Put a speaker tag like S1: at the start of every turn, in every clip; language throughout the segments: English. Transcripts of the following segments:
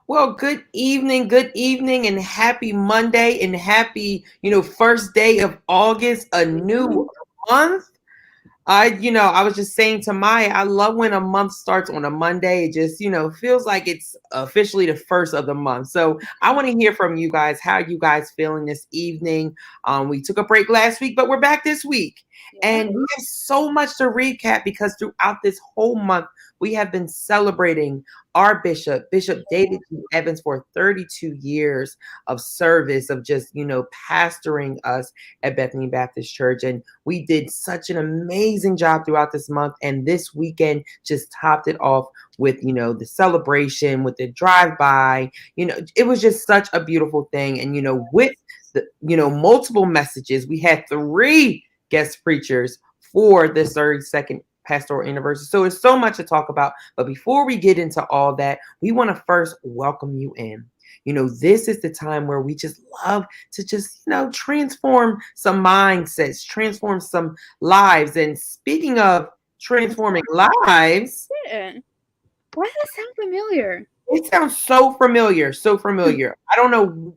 S1: Well, good evening, and happy Monday, and happy, first day of August, a new month. I was just saying to Maya, I love when a month starts on a Monday. It just, feels like it's officially the first of the month. So I want to hear from you guys. How you guys feeling this evening? We took a break last week, but we're back this week. And we have so much to recap because throughout this whole month, we have been celebrating our Bishop David G. Evans, for 32 years of service, of just, pastoring us at Bethany Baptist Church. And we did such an amazing job throughout this month. And this weekend just topped it off with, the celebration, with the drive-by. It was just such a beautiful thing. And, with the, multiple messages, we had 3 guest preachers for this 32nd pastoral anniversary. So it's so much to talk about. But before we get into all that, we want to first welcome you in. This is the time where we just love to just, transform some mindsets, transform some lives. And speaking of transforming lives,
S2: Why does that sound familiar?
S1: It sounds so familiar, so familiar. I don't know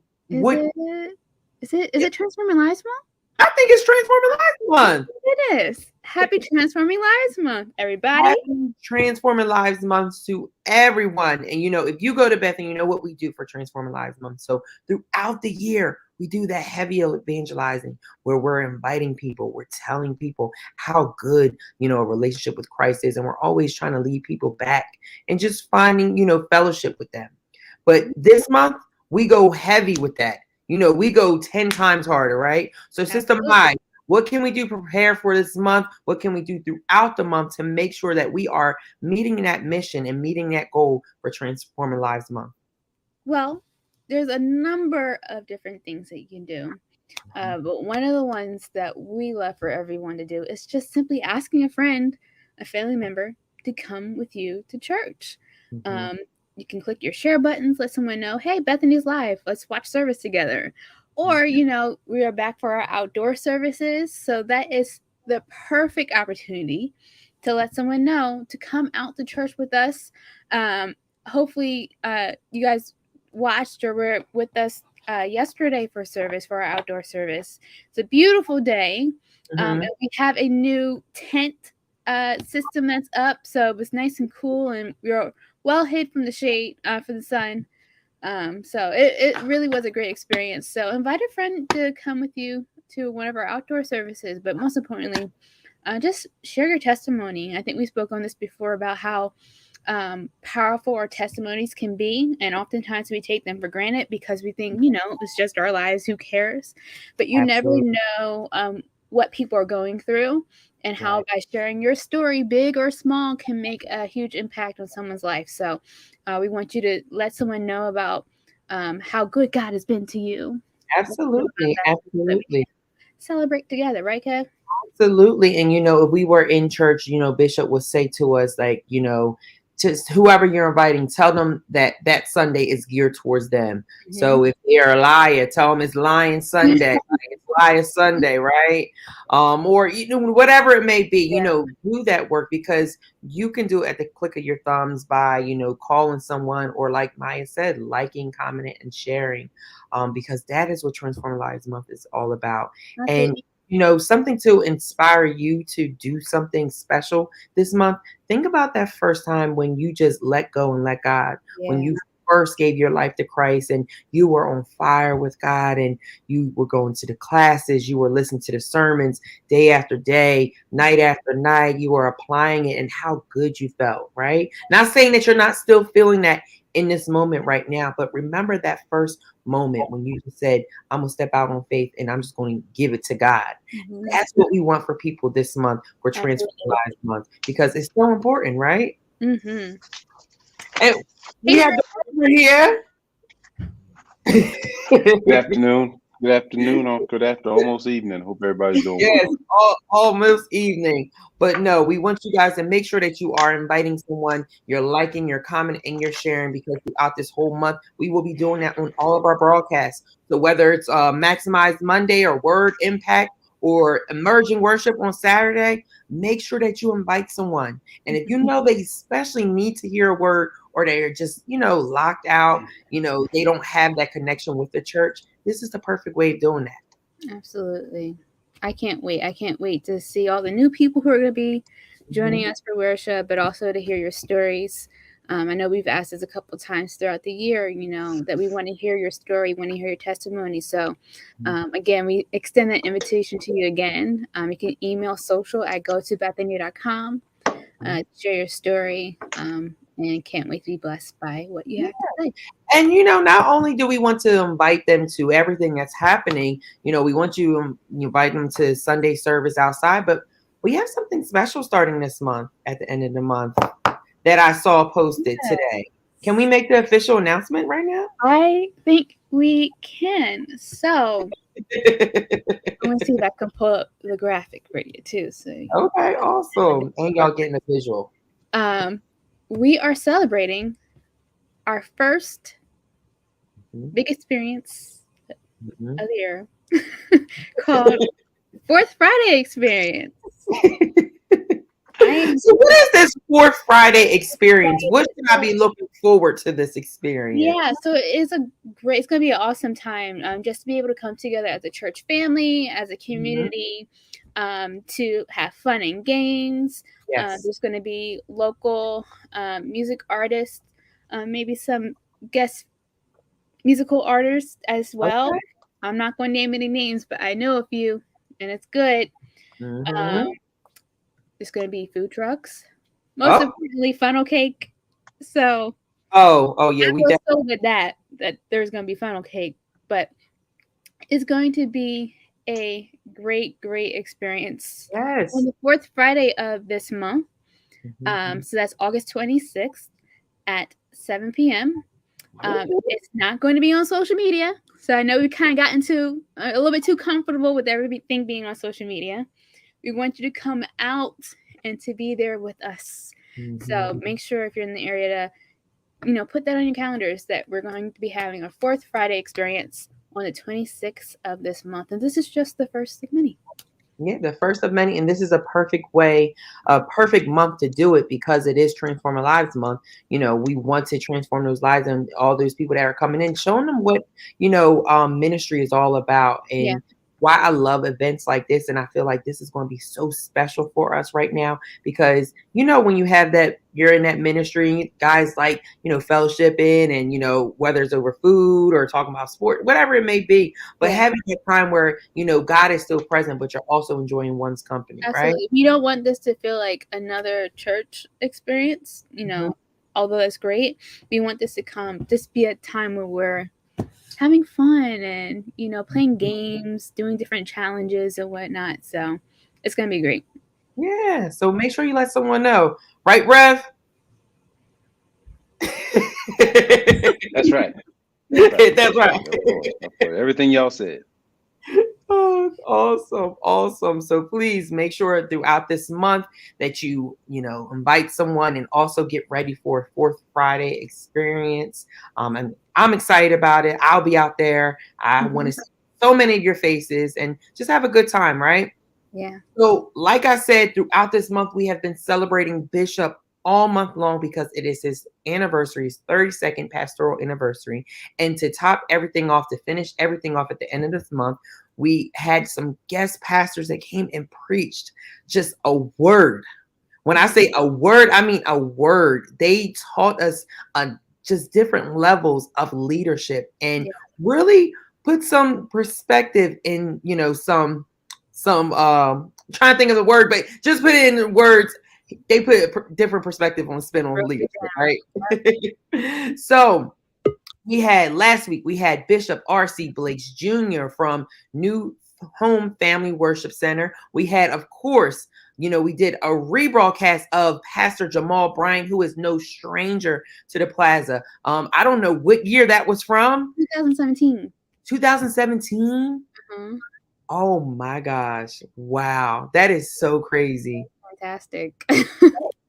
S2: Is it Transforming Lives Month?
S1: I think it's Transforming Lives Month.
S2: It is. Happy Transforming Lives Month, everybody.
S1: Happy Transforming Lives Month to everyone. And if you go to Bethany, you know what we do for Transforming Lives Month. So throughout the year, we do that heavy evangelizing where we're inviting people, we're telling people how good, a relationship with Christ is. And we're always trying to lead people back and just finding, fellowship with them. But this month, we go heavy with that. We go 10 times harder, right? So Sister Mai, what can we do to prepare for this month? What can we do throughout the month to make sure that we are meeting that mission and meeting that goal for Transforming Lives Month?
S2: Well, there's a number of different things that you can do. But one of the ones that we love for everyone to do is just simply asking a friend, a family member, to come with you to church. Mm-hmm. You can click your share buttons, let someone know, hey, Bethany's live. Let's watch service together. Or, we are back for our outdoor services. So that is the perfect opportunity to let someone know to come out to church with us. Hopefully, you guys watched or were with us yesterday for our outdoor service. It's a beautiful day. Mm-hmm. And we have a new tent system that's up. So it was nice and cool, and we were well hid from the shade for the sun. So it really was a great experience. So invite a friend to come with you to one of our outdoor services, but most importantly, just share your testimony. I think we spoke on this before about how powerful our testimonies can be, and oftentimes we take them for granted because we think, it's just our lives, who cares? But you Absolutely. Never know what people are going through, and how by sharing your story, big or small, can make a huge impact on someone's life. So we want you to let someone know about how good God has been to you.
S1: Absolutely. Absolutely.
S2: Celebrate together, right, Kev?
S1: Absolutely. And, if we were in church, Bishop would say to us, like, just whoever you're inviting, tell them that Sunday is geared towards them. Mm-hmm. So if they're a liar, tell them it's Lion Sunday. It's Liar Sunday, right? Or whatever it may be, do that work, because you can do it at the click of your thumbs by, calling someone, or like Maya said, liking, commenting, and sharing, because that is what Transforming Lives Month is all about. And something to inspire you to do something special this month. Think about that first time when you just let go and let God, when you first gave your life to Christ and you were on fire with God, and you were going to the classes, you were listening to the sermons day after day, night after night, you were applying it, and how good you felt, right? Not saying that you're not still feeling that in this moment right now, but remember that first moment when you just said, I'm gonna step out on faith and I'm just going to give it to God. Mm-hmm. That's what we want for people this month for Transforming Lives Month, because it's so important, right?
S2: Mm-hmm.
S1: And we have over here.
S3: Good afternoon. Good afternoon. Almost evening. Hope everybody's doing well.
S1: Yes, almost evening. But no, we want you guys to make sure that you are inviting someone, you're liking, you're commenting, and you're sharing, because throughout this whole month, we will be doing that on all of our broadcasts. So whether it's Maximize Monday or Word Impact, or emerging worship on Saturday, make sure that you invite someone. And if you know they especially need to hear a word, or they're just, locked out, they don't have that connection with the church, this is the perfect way of doing that.
S2: Absolutely. I can't wait. I can't wait to see all the new people who are going to be joining us for worship, but also to hear your stories. I know we've asked this a couple of times throughout the year, that we want to hear your story, want to hear your testimony. So, again, we extend that invitation to you again. You can email social@gotobethany.com, share your story, and can't wait to be blessed by what you have to say.
S1: And, not only do we want to invite them to everything that's happening, we want you to invite them to Sunday service outside, but we have something special starting this month at the end of the month that I saw posted today. Can we make the official announcement right now?
S2: I think we can. So I'm going to see if I can pull up the graphic for you too. So
S1: okay, awesome. And y'all getting a visual.
S2: We are celebrating our first big experience of the year called Fourth Friday Experience.
S1: So what is this Fourth Friday experience? What should I be looking forward to this experience?
S2: Yeah, so it's going to be an awesome time just to be able to come together as a church family, as a community, to have fun and games.
S1: Yes.
S2: There's going to be local music artists, maybe some guest musical artists as well. Okay. I'm not going to name any names, but I know a few, and it's good. There's going to be food trucks. Most importantly, funnel cake. So,
S1: yeah, we
S2: definitely so with that there's going to be funnel cake, but it's going to be a great experience.
S1: Yes.
S2: On the fourth Friday of this month. So that's August 26th at 7 p.m. It's not going to be on social media. So I know we kind of got into a little bit too comfortable with everything being on social media. We want you to come out and to be there with us. So make sure if you're in the area to, put that on your calendars that we're going to be having a Fourth Friday experience on the 26th of this month. And this is just the first of many.
S1: Yeah, the first of many. And this is a perfect month to do it because it is Transforming Lives Month. We want to transform those lives and all those people that are coming in, showing them what, ministry is all about. And why I love events like this. And I feel like this is going to be so special for us right now because, when you have that, you're in that ministry, guys like, fellowshipping and, whether it's over food or talking about sport, whatever it may be, but having a time where, God is still present, but you're also enjoying one's company,
S2: absolutely. Right? We don't want this to feel like another church experience, although that's great. We want this to be a time where we're having fun and, playing games, doing different challenges and whatnot. So it's going to be great.
S1: Yeah. So make sure you let someone know. Right, Rev?
S3: That's right.
S1: That's right.
S3: Of course. Everything y'all said.
S1: Oh, awesome. So please make sure throughout this month that you invite someone and also get ready for Fourth Friday experience. And I'm excited about it. I'll be out there. I want to see so many of your faces and just have a good time, right?
S2: Yeah.
S1: So like I said, throughout this month, we have been celebrating Bishop all month long because it is his anniversary, his 32nd pastoral anniversary. And to top everything off, to finish everything off at the end of this month, we had some guest pastors that came and preached just a word. When I say a word, I mean a word. They taught us just different levels of leadership and really put some perspective in, some trying to think of the word, but just put it in words. They put a different perspective on spin on leadership, right? So last week, we had Bishop R.C. Blakes Jr. from New Home Family Worship Center. We had, of course, we did a rebroadcast of Pastor Jamal Bryant, who is no stranger to the plaza. I don't know what year that was from.
S2: 2017.
S1: 2017? Mm-hmm. Oh my gosh. Wow. That is so crazy.
S2: Fantastic.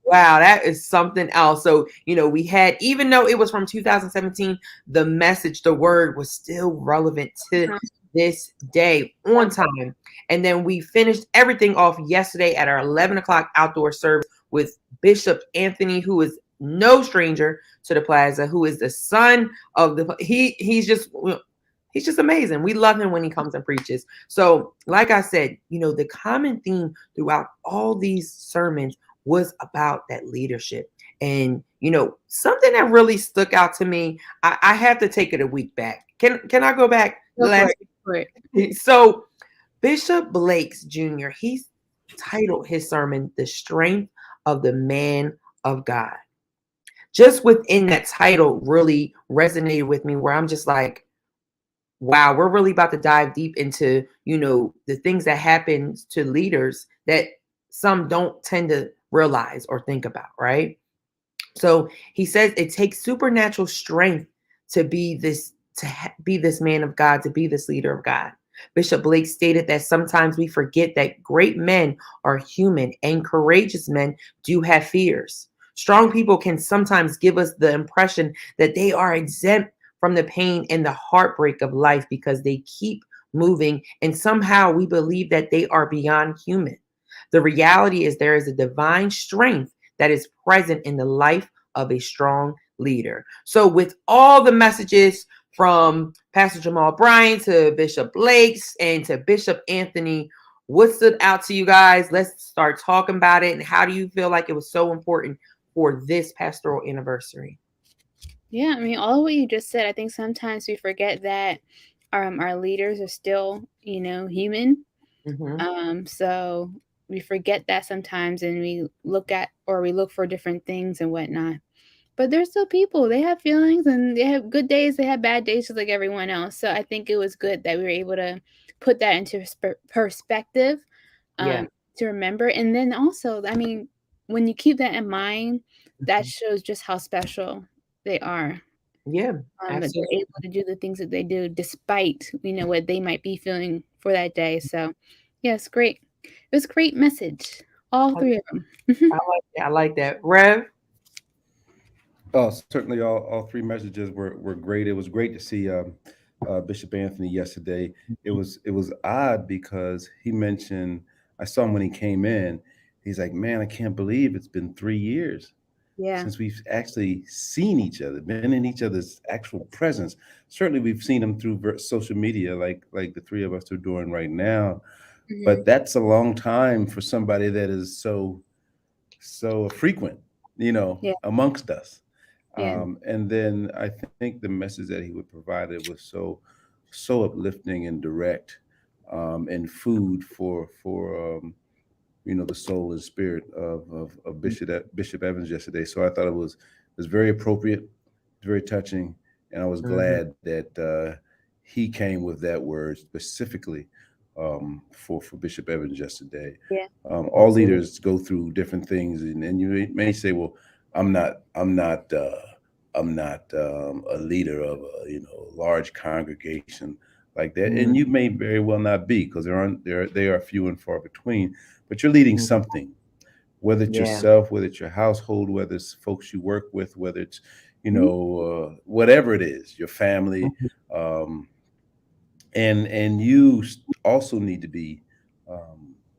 S1: Wow, that is something else. So, we had, even though it was from 2017, the message, the word was still relevant to this day on time. And then we finished everything off yesterday at our 11 o'clock outdoor service with Bishop Anthony, who is no stranger to the plaza, who is the son of the he's just amazing. We love him when he comes and preaches. So, like I said, the common theme throughout all these sermons was about that leadership. And something that really stuck out to me, I have to take it a week back. Can I go back? So Bishop Blakes Jr., he's titled his sermon, The Strength of the Man of God. Just within that title really resonated with me, where I'm just like, wow, we're really about to dive deep into, the things that happen to leaders that some don't tend to realize or think about, right? So he says it takes supernatural strength to be this man of God, to be this leader of God. Bishop Blake stated that sometimes we forget that great men are human and courageous men do have fears. Strong people can sometimes give us the impression that they are exempt from the pain and the heartbreak of life because they keep moving, and somehow we believe that they are beyond human. The reality is there is a divine strength that is present in the life of a strong leader. So with all the messages from Pastor Jamal Bryant to Bishop Blakes and to Bishop Anthony, what stood out to you guys? Let's start talking about it. And how do you feel like it was so important for this pastoral anniversary?
S2: Yeah, I mean, all of what you just said, I think sometimes we forget that our leaders are still, human.
S1: Mm-hmm.
S2: So we forget that sometimes, and we look for different things and whatnot. But they're still people. They have feelings, and they have good days. They have bad days, just like everyone else. So I think it was good that we were able to put that into perspective,
S1: Yeah.
S2: to remember. And then also, I mean, when you keep that in mind, that shows just how special they are.
S1: Yeah.
S2: That they're able to do the things that they do despite, what they might be feeling for that day. So, yes, great. It was a great message. All three of them.
S1: I like that. Rev?
S4: Oh, certainly all three messages were great. It was great to see Bishop Anthony yesterday. It was odd because he mentioned, I saw him when he came in. He's like, man, I can't believe it's been 3 years since we've actually seen each other, been in each other's actual presence. Certainly, we've seen him through social media, like the three of us are doing right now.
S2: Mm-hmm.
S4: But that's a long time for somebody that is so frequent, amongst us.
S2: Yeah.
S4: And then I think the message that he would provide it was so uplifting and direct, and food for the soul and spirit of Bishop Evans yesterday. So I thought it was very appropriate, very touching, and I was glad that he came with that word specifically for Bishop Evans yesterday.
S2: Yeah.
S4: All leaders go through different things, and you may say, well, I'm not a leader of a large congregation like that, and you may very well not be, because they are few and far between. But you're leading something, whether it's yourself, whether it's your household, whether it's folks you work with, whether it's whatever it is, your family, and you also need to be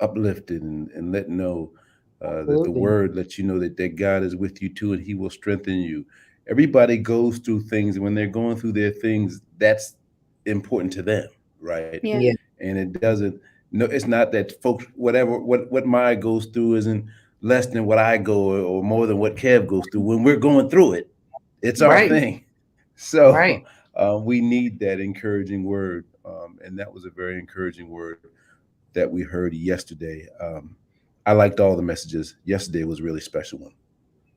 S4: uplifted and let know that the word lets you know that God is with you too, and He will strengthen you. Everybody goes through things, and when they're going through their things, that's important to them, right?
S2: Yeah.
S4: And it doesn't. No, it's not that folks, what Maya goes through isn't less than what I go, or more than what Kev goes through. When we're going through it, it's our thing. So we need that encouraging word, and that was a very encouraging word that we heard yesterday. I liked all the messages. Yesterday was a really special one.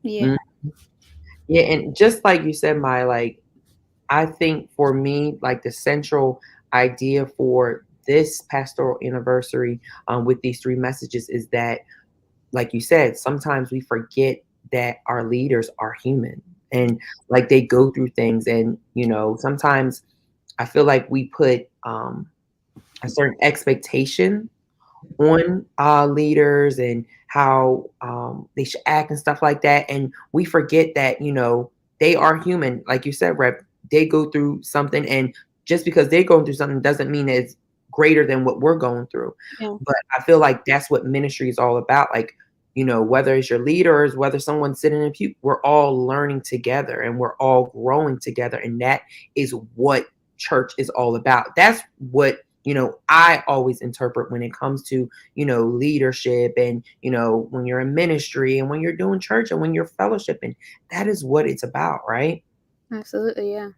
S2: Yeah.
S1: Yeah, and just like you said, Maya, like, I think for me, like, the central idea for this pastoral anniversary with these three messages is that, like you said, sometimes we forget that our leaders are human, and like they go through things, and sometimes I feel like we put a certain expectation on leaders and how they should act and stuff like that, and we forget that they are human. Like you said, Rep, they go through something, and just because they're going through something doesn't mean it's greater than what we're going through.
S2: Yeah.
S1: But I feel like that's what ministry is all about. Like, whether it's your leaders, whether someone's sitting in a pew, we're all learning together and we're all growing together. And that is what church is all about. That's what, I always interpret when it comes to, leadership and, when you're in ministry and when you're doing church and when you're fellowshipping, that is what it's about, right?
S2: Absolutely, yeah.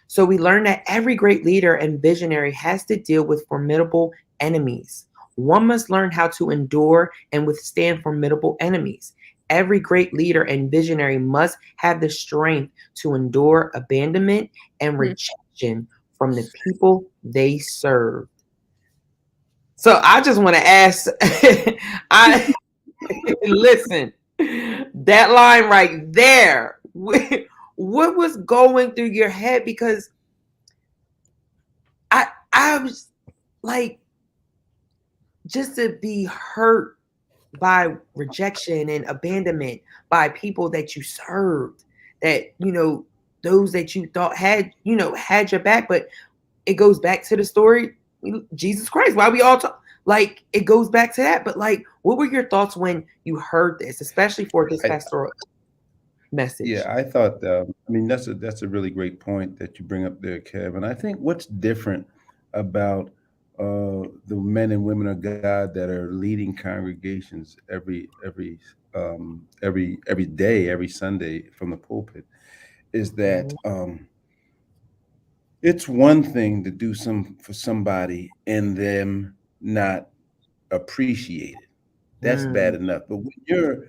S1: So we learn that every great leader and visionary has to deal with formidable enemies. One must learn how to endure and withstand formidable enemies. Every great leader and visionary must have the strength to endure abandonment and rejection from the people they serve. So I just want to ask, listen, that line right there, what was going through your head? Because I was like, just to be hurt by rejection and abandonment by people that you served, that, those that you thought had your back. But it goes back to the story, Jesus Christ, why we all talk, like, it goes back to that. But like, what were your thoughts when you heard this, especially for this pastoral message?
S4: Yeah, I thought, that's a really great point that you bring up there, Kevin. I think what's different about the men and women of God that are leading congregations every day, every Sunday from the pulpit, is that it's one thing to do for somebody and them not appreciate it. That's bad enough. But when you're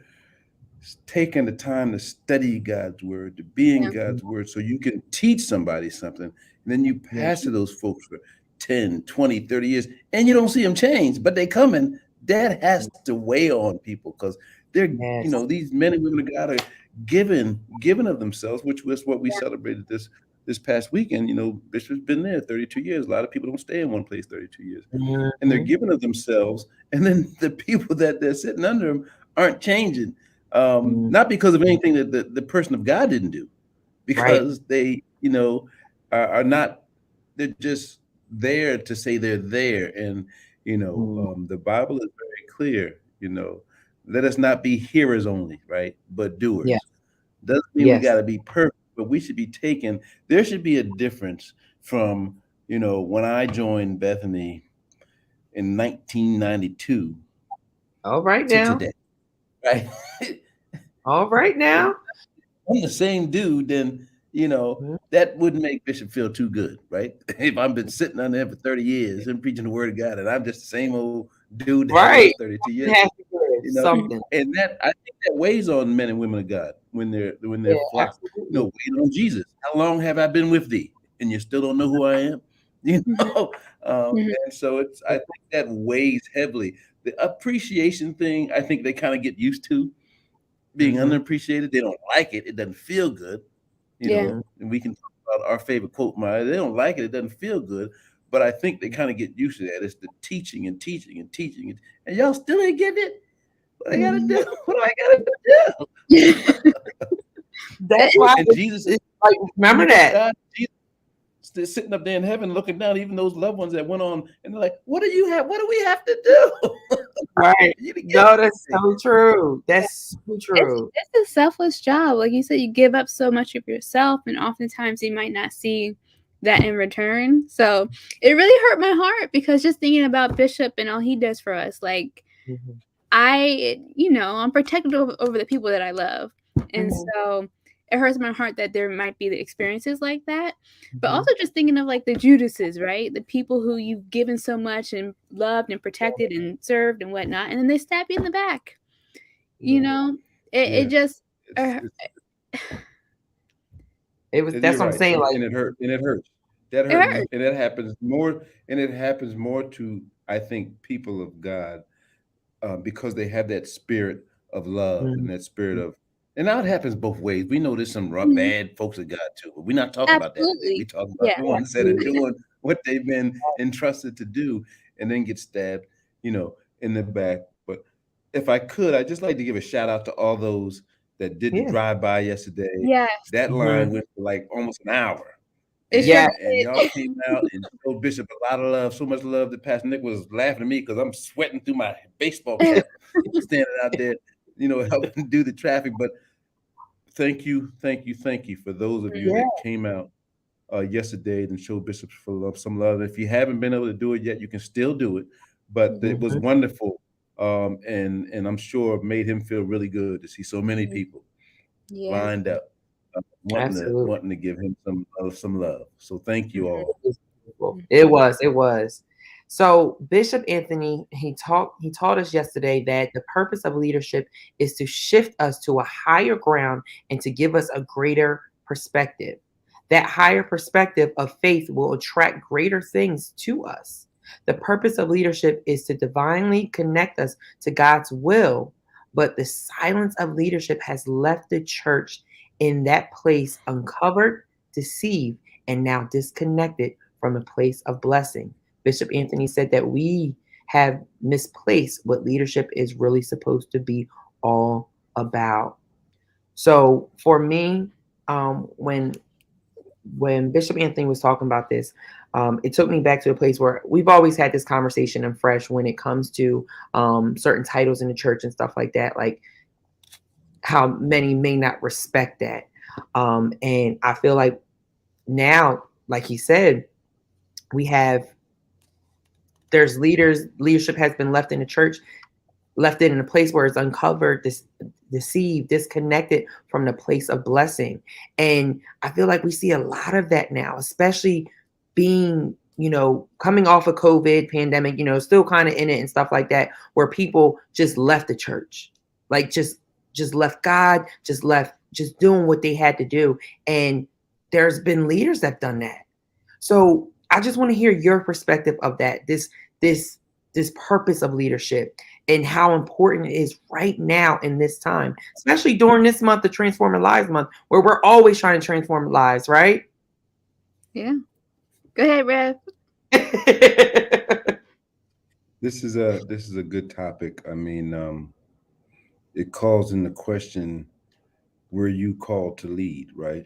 S4: taking the time to study God's word, to be in God's word, so you can teach somebody something, and then you pass to those folks for 10, 20, 30 years, and you don't see them change, but they coming, that has to weigh on people, because they're, these men and women of God are giving of themselves, which was what we celebrated this past weekend. Bishop's been there 32 years. A lot of people don't stay in one place 32 years. And they're giving of themselves, and then the people that they're sitting under them aren't changing. Not because of anything that the person of God didn't do, because they, are not, they're just there to say they're there. And, the Bible is very clear, let us not be hearers only, right? But doers. Doesn't mean we got to be perfect, but we should be there should be a difference from, when I joined Bethany in 1992.
S1: All right now.
S4: Today. Right.
S1: All right now.
S4: I'm the same dude, then that wouldn't make Bishop feel too good, right? If I've been sitting on there for 30 years and preaching the word of God, and I'm just the same old dude that 32 years.
S1: Something.
S4: And that, I think, that weighs on men and women of God when they're flocked. Wait on Jesus. How long have I been with thee, and you still don't know who I am? And so I think that weighs heavily. The appreciation thing, I think they kind of get used to being underappreciated. They don't like it. It doesn't feel good. And we can talk about our favorite quote, Maya. They don't like it. It doesn't feel good. But I think they kind of get used to that. It's the teaching and teaching and teaching. And y'all still ain't getting it? What I gotta do? What do I gotta do?
S1: That's why
S4: Jesus
S1: is like, remember that.
S4: God, Jesus sitting up there in heaven looking down, even those loved ones that went on, and they're like, what do you have? What do we have to do?
S1: Right. No, that's so true. That's so true.
S2: It's a selfless job. Like you said, you give up so much of yourself, and oftentimes you might not see that in return. So it really hurt my heart, because just thinking about Bishop and all he does for us, like I'm protected over the people that I love. And so it hurts my heart that there might be the experiences like that. But also just thinking of like the Judases, right? The people who you've given so much and loved and protected and served and whatnot. And then they stab you in the back. It just...
S1: It was, that's what I'm saying. Like,
S4: and it hurts. That hurts. And it happens more. And it happens more to, I think, people of God, because they have that spirit of love and that spirit of, and now it happens both ways. We know there's some rough, bad folks of God too, but we're not talking about that today. We talking about the ones that are doing what they've been entrusted to do, and then get stabbed, in the back. But if I could, I'd just like to give a shout out to all those that didn't drive by yesterday.
S2: Yes.
S4: That line went for like almost an hour.
S2: It
S1: Yeah.
S2: sure
S4: And
S2: did.
S4: y'all came out and showed Bishop a lot of love, so much love that Pastor Nick was laughing at me because I'm sweating through my baseball cap, standing out there, helping do the traffic. But thank you for those of you
S1: Yeah.
S4: that came out yesterday and showed Bishop some love. If you haven't been able to do it yet, you can still do it. But it was wonderful, and I'm sure made him feel really good to see so many people
S2: Yeah.
S4: lined up,
S1: Absolutely.
S4: wanting to give him some love. So thank you all.
S1: It was. So Bishop Anthony, he taught us yesterday that the purpose of leadership is to shift us to a higher ground and to give us a greater perspective. That higher perspective of faith will attract greater things to us. The purpose of leadership is to divinely connect us to God's will, but the silence of leadership has left the church in that place uncovered, deceived, and now disconnected from a place of blessing. Bishop Anthony said that we have misplaced what leadership is really supposed to be all about. So for me, when Bishop Anthony was talking about this, it took me back to a place where we've always had this conversation in Fresh when it comes to certain titles in the church and stuff like that, like how many may not respect that. And I feel like now, like he said, there's leadership has been left in the church, left it in a place where it's uncovered, deceived, disconnected from the place of blessing. And I feel like we see a lot of that now, especially being, coming off of COVID pandemic, still kind of in it and stuff like that, where people just left the church, like just left God, just doing what they had to do. And there's been leaders that have done that. So I just want to hear your perspective of that, this purpose of leadership and how important it is right now in this time, especially during this month, the Transforming Lives Month, where we're always trying to transform lives, right?
S2: Yeah. Go ahead, Rev.
S4: This is a good topic. I mean, it calls into question, were you called to lead, right?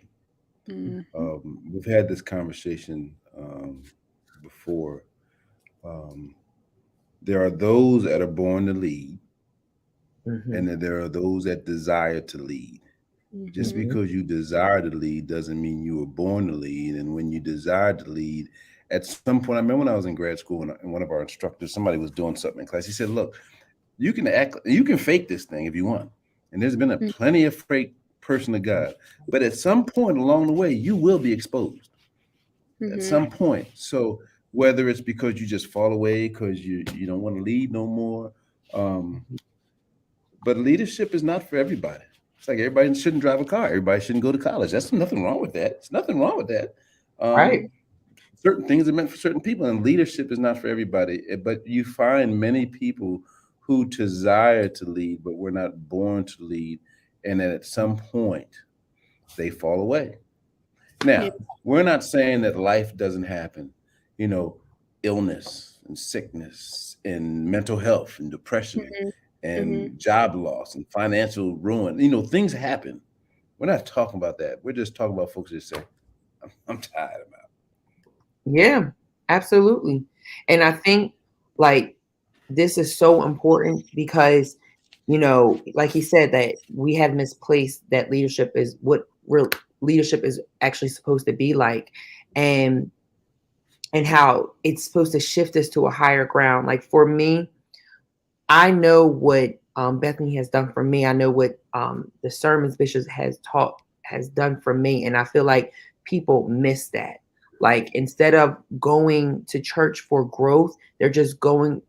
S4: We've had this conversation before. There are those that are born to lead, and then there are those that desire to lead. Just because you desire to lead doesn't mean you were born to lead. And when you desire to lead, at some point, I remember when I was in grad school and one of our instructors, somebody was doing something in class. He said, "Look, you can fake this thing if you want." And there's been a plenty of fake person of God, but at some point along the way, you will be exposed. At some point. So whether it's because you just fall away because you don't want to lead no more, but leadership is not for everybody. It's like everybody shouldn't drive a car. Everybody shouldn't go to college. There's nothing wrong with that. There's nothing wrong with that.
S1: Right.
S4: Certain things are meant for certain people, and leadership is not for everybody. But you find many people who desire to lead, but were not born to lead, and then at some point they fall away. Now, we're not saying that life doesn't happen, illness and sickness and mental health and depression and job loss and financial ruin. Things happen. We're not talking about that. We're just talking about folks that say, I'm tired about it.
S1: Yeah, absolutely. And I think like this is so important because, like he said, that we have misplaced that leadership is what real leadership is actually supposed to be like, and how it's supposed to shift us to a higher ground. Like for me, I know what Bethany has done for me. I know what the sermons Bishop has done for me. And I feel like people miss that. Like instead of going to church for growth, they're just going.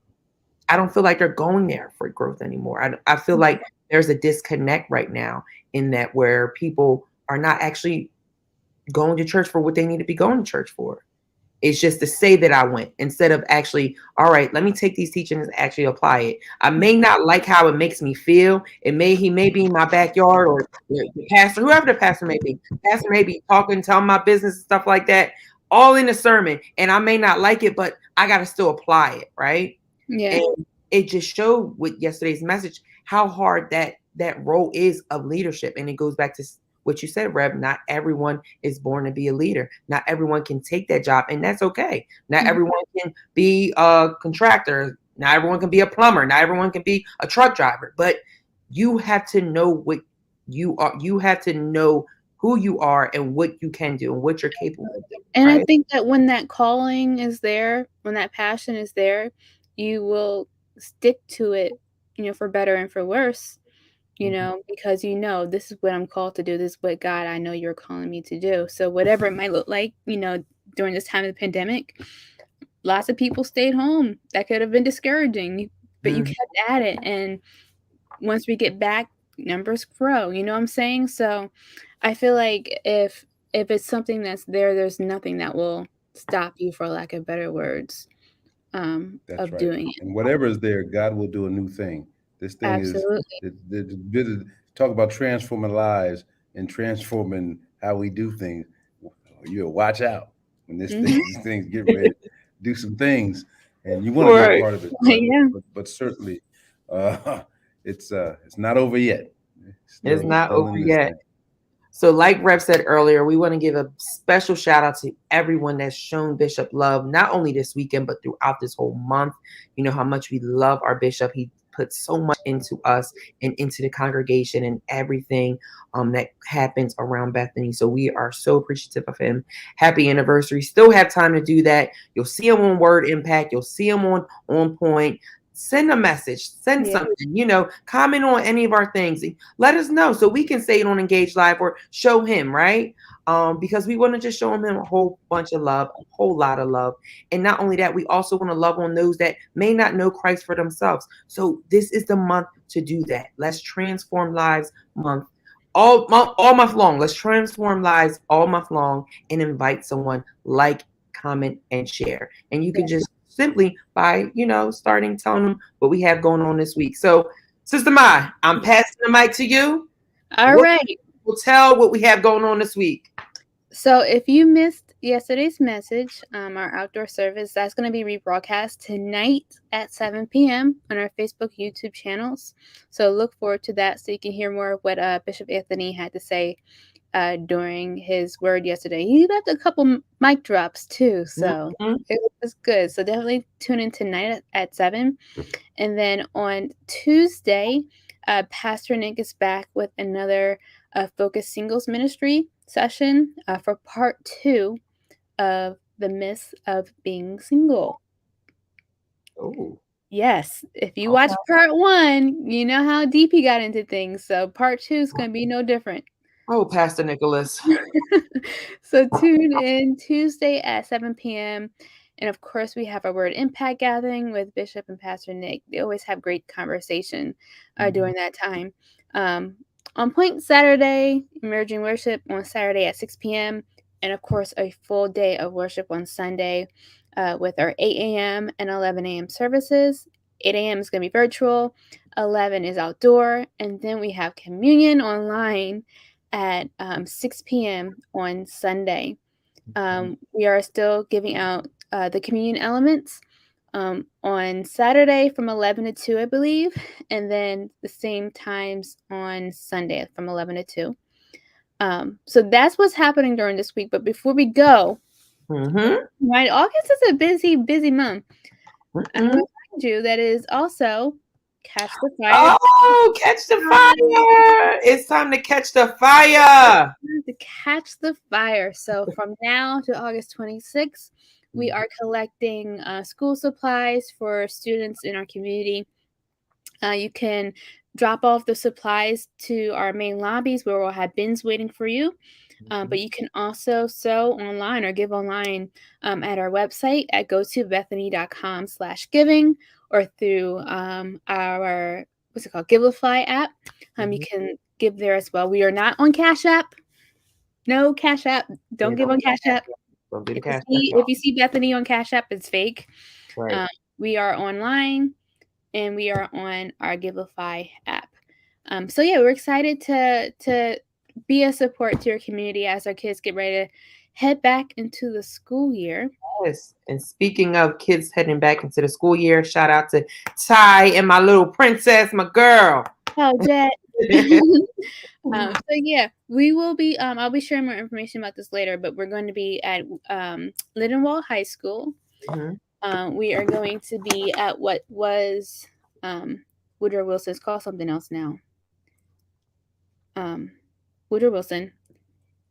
S1: I don't feel like they're going there for growth anymore. I feel like there's a disconnect right now in that where people are not actually going to church for what they need to be going to church for. It's just to say that I went instead of actually, all right, let me take these teachings and actually apply it. I may not like how it makes me feel. He may be in my backyard, or the pastor, whoever the pastor may be. Pastor may be talking, telling my business and stuff like that, all in the sermon. And I may not like it, but I got to still apply it, right?
S2: Yeah.
S1: And it just showed with yesterday's message how hard that role is of leadership. And it goes back to what you said, Rev, not everyone is born to be a leader. Not everyone can take that job, and that's okay. Not everyone can be a contractor. Not everyone can be a plumber. Not everyone can be a truck driver. But you have to know what you are. You have to know who you are and what you can do and what you're capable of doing.
S2: And
S1: right?
S2: I think that when that calling is there, when that passion is there, you will stick to it, for better and for worse, because this is what I'm called to do. This is what God, I know you're calling me to do. So whatever it might look like, during this time of the pandemic, lots of people stayed home. That could have been discouraging, but you kept at it. And once we get back, numbers grow. You know what I'm saying? So I feel like if it's something that's there, there's nothing that will stop you, for lack of better words,
S4: That's
S2: of
S4: right.
S2: doing it.
S4: And whatever is there, God will do a new thing. This thing
S2: Absolutely.
S4: talk about transforming lives and transforming how we do things. You watch out when these things get ready to do some things, and you want to be a part of it.
S2: Yeah.
S4: But certainly, it's not over yet.
S1: It's not
S4: still
S1: over
S4: in this
S1: yet.
S4: thing.
S1: So like Rev said earlier, we want to give a special shout out to everyone that's shown Bishop love, not only this weekend, but throughout this whole month. You know how much we love our Bishop. He put so much into us and into the congregation and everything that happens around Bethany. So we are so appreciative of him. Happy anniversary. Still have time to do that. You'll see him on Word Impact. You'll see him on Point. Send a message, send something, comment on any of our things. Let us know so we can say it on Engage Live or show him, right? Because we want to just show him a whole bunch of love, a whole lot of love. And not only that, we also want to love on those that may not know Christ for themselves. So this is the month to do that. Let's transform lives month. All month long. Let's transform lives all month long and invite someone, like, comment, and share. And you can just simply by, starting telling them what we have going on this week. So, Sister Mai, I'm passing the mic to you.
S2: All right.
S1: We'll tell what we have going on this week.
S2: So if you missed yesterday's message, our outdoor service, that's going to be rebroadcast tonight at 7 p.m. on our Facebook, YouTube channels. So look forward to that so you can hear more of what Bishop Anthony had to say during his word yesterday. He left a couple mic drops too, so it was good. So definitely tune in tonight at 7. And then on Tuesday, Pastor Nick is back with another Focus Singles Ministry session for part 2 of the myths of being single.
S1: Oh.
S2: Yes, if you watch part 1, you know how deep he got into things. So part 2 is going to be no different.
S1: Oh, Pastor Nicholas.
S2: So tune in Tuesday at 7 p.m. And of course, we have our Word Impact gathering with Bishop and Pastor Nick. They always have great conversation during that time. On Point Saturday, Emerging Worship on Saturday at 6 p.m. And of course, a full day of worship on Sunday with our 8 a.m. and 11 a.m. services. 8 a.m. is going to be virtual. 11 is outdoor. And then we have communion online at 6 p.m. on Sunday. We are still giving out the communion elements on Saturday from 11 to 2, I believe, and then the same times on Sunday from 11 to 2. So that's what's happening during this week. But before we go, right, August is a busy month. I'm going to remind you that it is also Catch the Fire.
S1: Oh, catch the fire. It's time to catch the fire.
S2: To catch the fire. So from now to August 26th, we are collecting school supplies for students in our community. You can drop off the supplies to our main lobbies where we'll have bins waiting for you. But you can also sew online or give online at our website at gotobethany.com/giving or through our, Givelify app. You can give there as well. We are not on Cash App. No Cash App. Don't give on Cash App. If you see Bethany on Cash App, it's fake. Right. We are online and we are on our Givelify app. So yeah, we're excited to be a support to your community as our kids get ready to head back into the school year.
S1: Yes. And speaking of kids heading back into the school year, shout out to Ty and my little princess, my girl.
S2: Oh, Jet. So yeah, we will be. I'll be sharing more information about this later, but we're going to be at Lindenwold High School.
S1: Mhm.
S2: We are going to be at what was Woodrow Wilson's called something else now. Woodrow Wilson,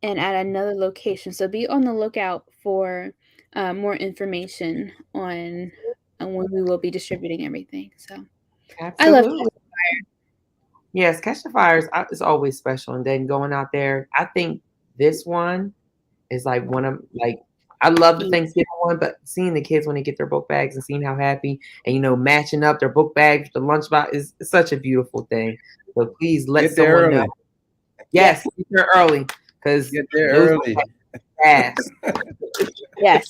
S2: and at another location. So be on the lookout for more information on when we will be distributing everything. So I love
S1: Absolutely. Yes, Catch the Fires is always special. And then going out there, I think this one is like one of like I love the Thanksgiving one, but seeing the kids when they get their book bags and seeing how happy and matching up their book bags with the lunchbox is such a beautiful thing. So please let
S4: Get there
S1: someone
S4: early.
S1: know. Yes, get there early because
S4: Get there early.
S1: fast.
S2: Yes.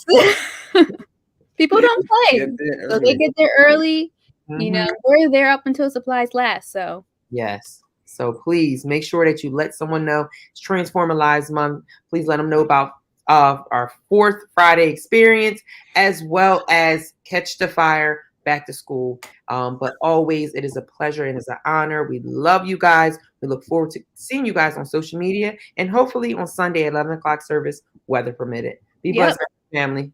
S2: People don't play.
S4: Get there
S2: So they
S4: early.
S2: get there early. You know,
S1: Mhm.
S2: we're there up until supplies last. So
S1: Yes. So please make sure that you let someone know it's Transformer Lives Month. Please let them know about our 4th Friday experience, as well as Catch the Fire back to school. But always, it is a pleasure and it's an honor. We love you guys. We look forward to seeing you guys on social media and hopefully on Sunday at 11 o'clock service, weather permitted. Be
S2: Yep.
S1: blessed, family.